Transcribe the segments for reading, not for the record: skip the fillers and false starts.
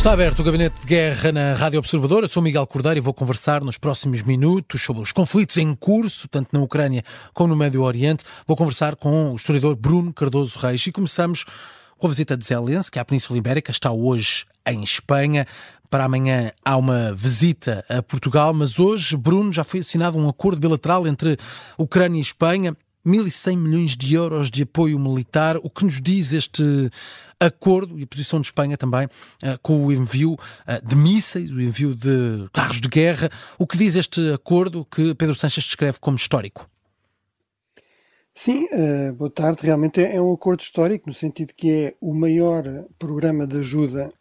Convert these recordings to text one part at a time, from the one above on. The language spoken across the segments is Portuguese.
Está aberto o Gabinete de Guerra na Rádio Observador. Eu sou Miguel Cordeiro e vou conversar nos próximos minutos sobre os conflitos em curso, tanto na Ucrânia como no Médio Oriente. Vou conversar com o historiador Bruno Cardoso Reis e começamos com a visita de Zelensky à Península Ibérica. Está hoje em Espanha. Para amanhã há uma visita a Portugal, mas hoje, Bruno, já foi assinado um acordo bilateral entre Ucrânia e Espanha. 1.100 milhões de euros de apoio militar. O que nos diz este acordo e a posição de Espanha também com o envio de mísseis, o envio de carros de guerra? O que diz este acordo que Pedro Sánchez descreve como histórico? Sim, boa tarde. Realmente é um acordo histórico, no sentido que é o maior programa de ajuda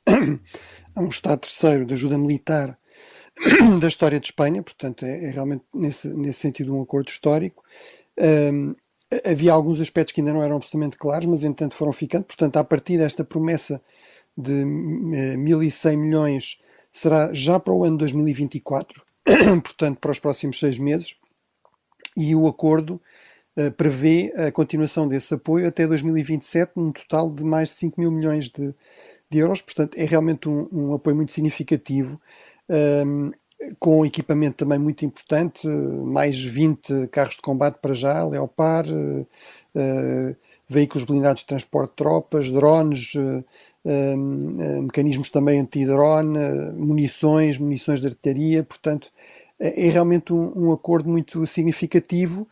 a um Estado terceiro, de ajuda militar da história de Espanha. Portanto, é realmente nesse sentido um acordo histórico. Havia alguns aspectos que ainda não eram absolutamente claros, mas entanto foram ficando. Portanto, a partir desta promessa de 1.100 milhões será já para o ano 2024, portanto para os próximos 6 meses, e o acordo prevê a continuação desse apoio até 2027, num total de mais de 5 mil milhões de euros. Portanto, é realmente um apoio muito significativo, com equipamento também muito importante, mais 20 carros de combate para já, Leopard, veículos blindados de transporte de tropas, drones, mecanismos também anti-drone, munições de artilharia. Portanto, é realmente um acordo muito significativo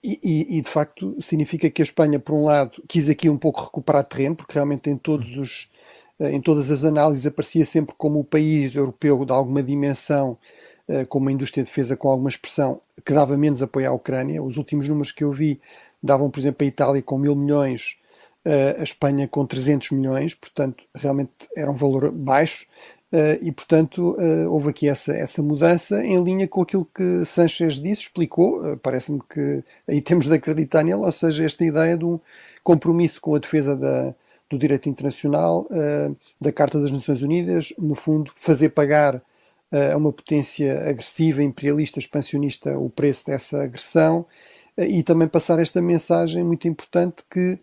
e de facto significa que a Espanha, por um lado, quis aqui um pouco recuperar terreno, porque realmente em todas as análises aparecia sempre como o país europeu de alguma dimensão, com uma indústria de defesa com alguma expressão, que dava menos apoio à Ucrânia. Os últimos números que eu vi davam, por exemplo, a Itália com 1.000 milhões, a Espanha com 300 milhões, portanto, realmente era um valor baixo, e, portanto, houve aqui essa mudança em linha com aquilo que Sánchez disse, explicou. Parece-me que aí temos de acreditar nele, ou seja, esta ideia de um compromisso com a defesa do direito internacional, da Carta das Nações Unidas, no fundo, fazer pagar a uma potência agressiva, imperialista, expansionista, o preço dessa agressão, e também passar esta mensagem muito importante que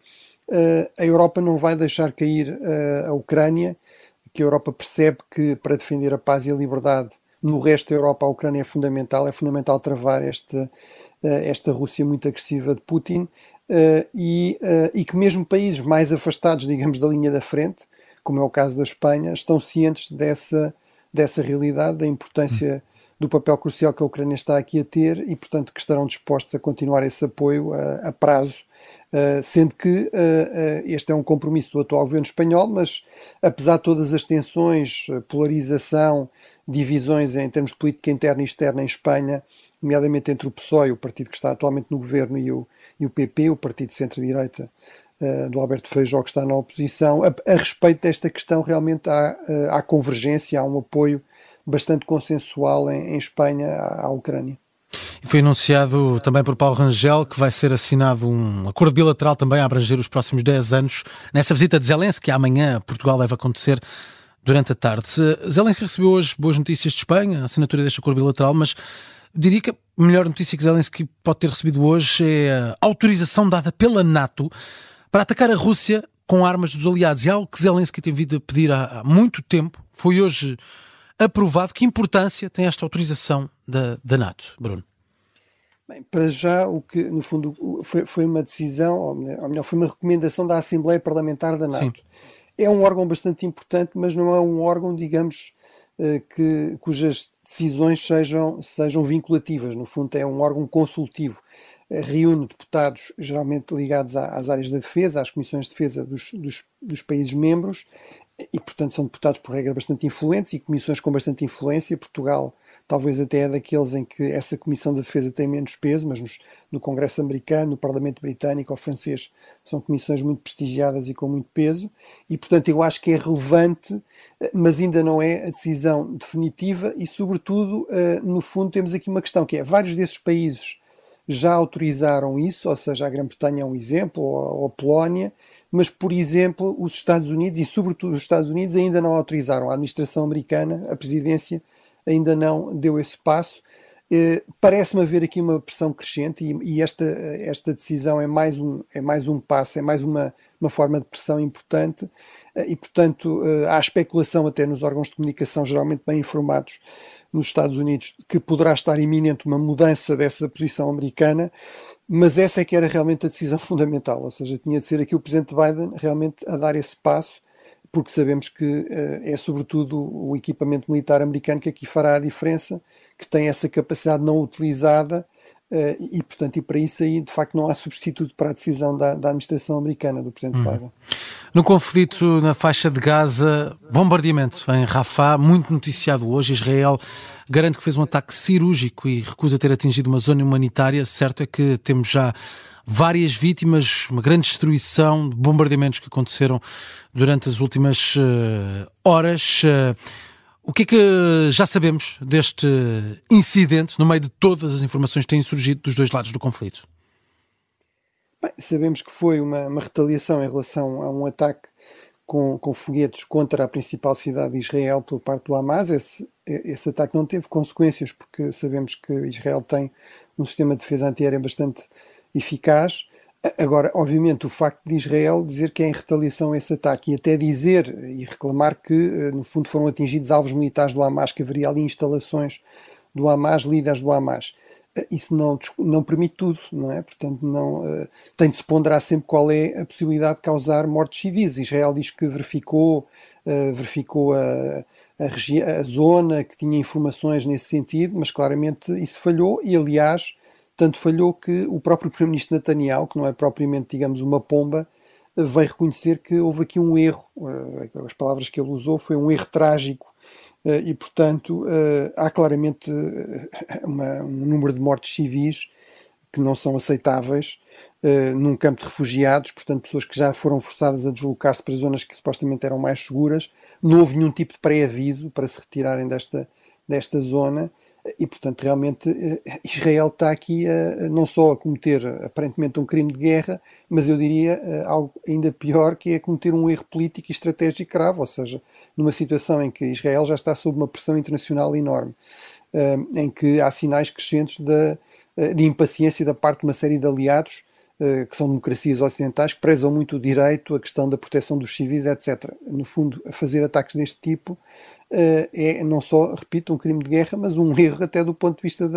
a Europa não vai deixar cair a Ucrânia, que a Europa percebe que para defender a paz e a liberdade no resto da Europa a Ucrânia é fundamental travar esta Rússia muito agressiva de Putin, e que mesmo países mais afastados, digamos, da linha da frente, como é o caso da Espanha, estão cientes dessa realidade, da importância do papel crucial que a Ucrânia está aqui a ter e, portanto, que estarão dispostos a continuar esse apoio a prazo, sendo que este é um compromisso do atual governo espanhol, mas apesar de todas as tensões, polarização, divisões em termos de política interna e externa em Espanha, nomeadamente entre o PSOE, o partido que está atualmente no governo, e o PP, o partido de centro-direita do Alberto Feijó, que está na oposição, a respeito desta questão realmente há convergência, há um apoio bastante consensual em Espanha à Ucrânia. Foi anunciado também por Paulo Rangel que vai ser assinado um acordo bilateral também a abranger os próximos 10 anos nessa visita de Zelensky, que amanhã a Portugal deve acontecer durante a tarde. Zelensky recebeu hoje boas notícias de Espanha, a assinatura deste acordo bilateral, mas diria que a melhor notícia que Zelensky pode ter recebido hoje é a autorização dada pela NATO para atacar a Rússia com armas dos aliados. E algo que Zelensky tem vindo a pedir há muito tempo, foi hoje aprovado. Que importância tem esta autorização da NATO, Bruno? Bem, para já, o que no fundo foi uma decisão, ou melhor, foi uma recomendação da Assembleia Parlamentar da NATO. Sim. É um órgão bastante importante, mas não é um órgão, digamos, cujas decisões sejam vinculativas. No fundo, é um órgão consultivo. Reúne deputados geralmente ligados às áreas da defesa, às comissões de defesa dos países membros, e, portanto, são deputados, por regra, bastante influentes e comissões com bastante influência. Portugal talvez até é daqueles em que essa Comissão da Defesa tem menos peso, mas no Congresso americano, no Parlamento britânico ou francês, são comissões muito prestigiadas e com muito peso, e, portanto, eu acho que é relevante, mas ainda não é a decisão definitiva e, sobretudo, no fundo, temos aqui uma questão que é, vários desses países já autorizaram isso, ou seja, a Grã-Bretanha é um exemplo, ou a Polónia, mas, por exemplo, os Estados Unidos, e sobretudo os Estados Unidos, ainda não autorizaram. A administração americana, a presidência, ainda não deu esse passo, Parece-me haver aqui uma pressão crescente e esta decisão é mais um passo, é mais uma forma de pressão importante e, portanto, há especulação até nos órgãos de comunicação geralmente bem informados nos Estados Unidos que poderá estar iminente uma mudança dessa posição americana, mas essa é que era realmente a decisão fundamental, ou seja, tinha de ser aqui o presidente Biden realmente a dar esse passo, porque sabemos que é sobretudo o equipamento militar americano que aqui fará a diferença, que tem essa capacidade não utilizada e, portanto, e para isso aí, de facto, não há substituto para a decisão da administração americana, do presidente Biden. No conflito na faixa de Gaza, bombardeamento em Rafah, muito noticiado hoje. Israel garante que fez um ataque cirúrgico e recusa ter atingido uma zona humanitária. Certo é que temos já várias vítimas, uma grande destruição de bombardeamentos que aconteceram durante as últimas horas. O que é que já sabemos deste incidente, no meio de todas as informações que têm surgido dos dois lados do conflito? Bem, sabemos que foi uma retaliação em relação a um ataque com foguetes contra a principal cidade de Israel por parte do Hamas. Esse ataque não teve consequências porque sabemos que Israel tem um sistema de defesa antiaérea bastante eficaz. Agora, obviamente, o facto de Israel dizer que é em retaliação a esse ataque e até dizer e reclamar que, no fundo, foram atingidos alvos militares do Hamas, que haveria ali instalações do Hamas, líderes do Hamas. Isso não permite tudo, não é? Portanto, tem de se ponderar sempre qual é a possibilidade de causar mortes civis. Israel diz que verificou a zona, que tinha informações nesse sentido, mas claramente isso falhou e, aliás, tanto falhou que o próprio primeiro-ministro Netanyahu, que não é propriamente, digamos, uma pomba, veio reconhecer que houve aqui um erro. As palavras que ele usou foi um erro trágico e, portanto, há claramente um número de mortes civis que não são aceitáveis num campo de refugiados, portanto, pessoas que já foram forçadas a deslocar-se para zonas que supostamente eram mais seguras. Não houve nenhum tipo de pré-aviso para se retirarem desta zona. E, portanto, realmente Israel está aqui não só a cometer aparentemente um crime de guerra, mas eu diria algo ainda pior, que é cometer um erro político e estratégico grave, ou seja, numa situação em que Israel já está sob uma pressão internacional enorme, em que há sinais crescentes de impaciência da parte de uma série de aliados que são democracias ocidentais, que prezam muito o direito, a questão da proteção dos civis, etc. No fundo, fazer ataques deste tipo é não só, repito, um crime de guerra, mas um erro até do ponto de vista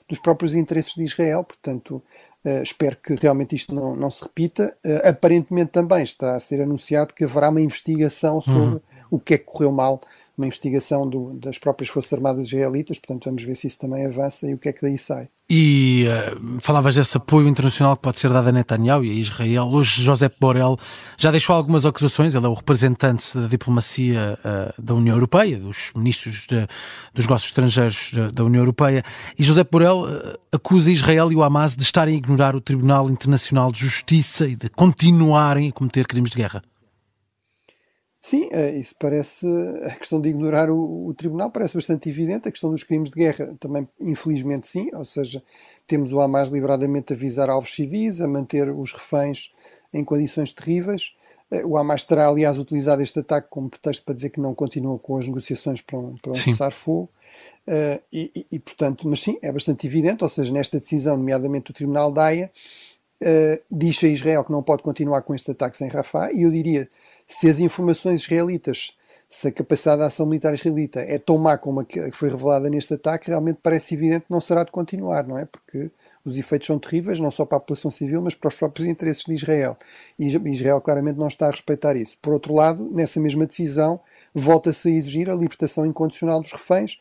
dos próprios interesses de Israel. Portanto, espero que realmente isto não se repita. Aparentemente também está a ser anunciado que haverá uma investigação sobre o que é que correu mal, uma investigação das próprias Forças Armadas israelitas, portanto vamos ver se isso também avança e o que é que daí sai. E falavas desse apoio internacional que pode ser dado a Netanyahu e a Israel. Hoje Josep Borrell já deixou algumas acusações, ele é o representante da diplomacia da União Europeia, dos ministros dos negócios estrangeiros da União Europeia, e Josep Borrell acusa Israel e o Hamas de estarem a ignorar o Tribunal Internacional de Justiça e de continuarem a cometer crimes de guerra. Sim, isso parece, a questão de ignorar o tribunal parece bastante evidente, a questão dos crimes de guerra também, infelizmente sim, ou seja, temos o Hamas liberadamente a visar alvos civis, a manter os reféns em condições terríveis. O Hamas terá, aliás, utilizado este ataque como pretexto para dizer que não continua com as negociações para um cessar-fogo. Portanto, mas sim, é bastante evidente, ou seja, nesta decisão, nomeadamente o Tribunal da Haia, diz a Israel que não pode continuar com estes ataques em Rafah, e eu diria, se as informações israelitas, se a capacidade de ação militar israelita é tão má como a que foi revelada neste ataque, realmente parece evidente que não será de continuar, não é? Porque os efeitos são terríveis, não só para a população civil, mas para os próprios interesses de Israel. E Israel claramente não está a respeitar isso. Por outro lado, nessa mesma decisão, volta-se a exigir a libertação incondicional dos reféns,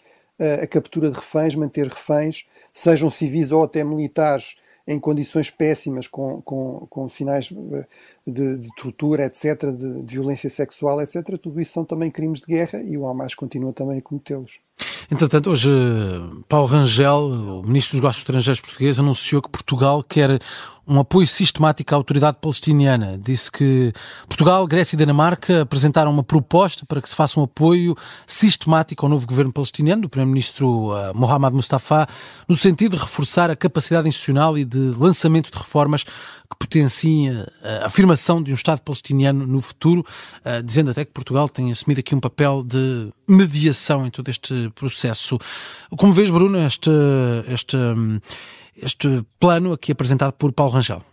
a captura de reféns, manter reféns, sejam civis ou até militares, em condições péssimas, com sinais de tortura, etc., de violência sexual, etc., tudo isso são também crimes de guerra e o Hamas continua também a cometê-los. Entretanto, hoje Paulo Rangel, o ministro dos Negócios Estrangeiros português, anunciou que Portugal quer um apoio sistemático à autoridade palestiniana. Disse que Portugal, Grécia e Dinamarca apresentaram uma proposta para que se faça um apoio sistemático ao novo governo palestiniano, do primeiro-ministro Mohamed Mustafa, no sentido de reforçar a capacidade institucional e de lançamento de reformas que potenciem a afirmação de um Estado palestiniano no futuro, dizendo até que Portugal tem assumido aqui um papel de mediação em todo este processo. Como vês, Bruno, este plano aqui apresentado por Paulo Rangel?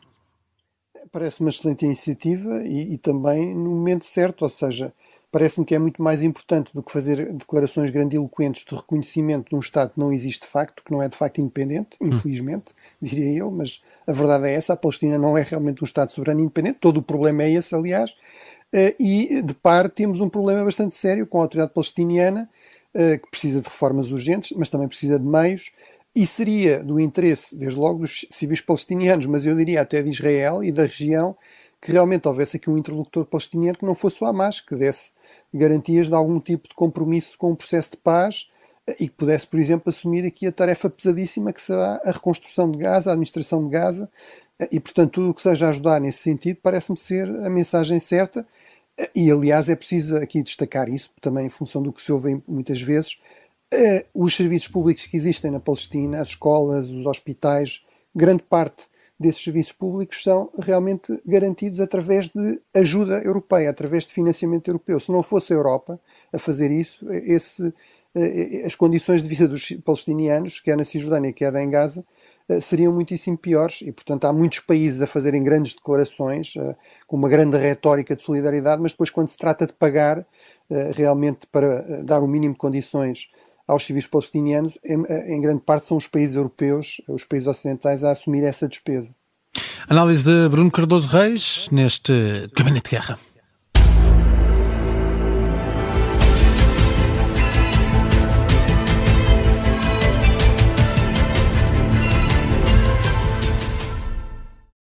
Parece uma excelente iniciativa e também no momento certo, ou seja, parece-me que é muito mais importante do que fazer declarações grandiloquentes de reconhecimento de um Estado que não existe de facto, que não é de facto independente, infelizmente, diria eu, mas a verdade é essa, a Palestina não é realmente um Estado soberano e independente, todo o problema é esse, aliás, e de par temos um problema bastante sério com a autoridade palestiniana, que precisa de reformas urgentes, mas também precisa de meios, e seria do interesse, desde logo, dos civis palestinianos, mas eu diria até de Israel e da região, que realmente houvesse aqui um interlocutor palestiniano que não fosse o Hamas, que desse garantias de algum tipo de compromisso com o processo de paz e que pudesse, por exemplo, assumir aqui a tarefa pesadíssima que será a reconstrução de Gaza, a administração de Gaza, e, portanto, tudo o que seja ajudar nesse sentido parece-me ser a mensagem certa. E, aliás, é preciso aqui destacar isso, também em função do que se ouve muitas vezes, os serviços públicos que existem na Palestina, as escolas, os hospitais, grande parte desses serviços públicos são realmente garantidos através de ajuda europeia, através de financiamento europeu. Se não fosse a Europa a fazer isso, as condições de vida dos palestinianos, quer na Cisjordânia, quer em Gaza, seriam muitíssimo piores e, portanto, há muitos países a fazerem grandes declarações, com uma grande retórica de solidariedade, mas depois quando se trata de pagar realmente para dar o mínimo de condições aos civis palestinianos, em grande parte são os países europeus, os países ocidentais, a assumir essa despesa. Análise de Bruno Cardoso Reis neste Gabinete de Guerra.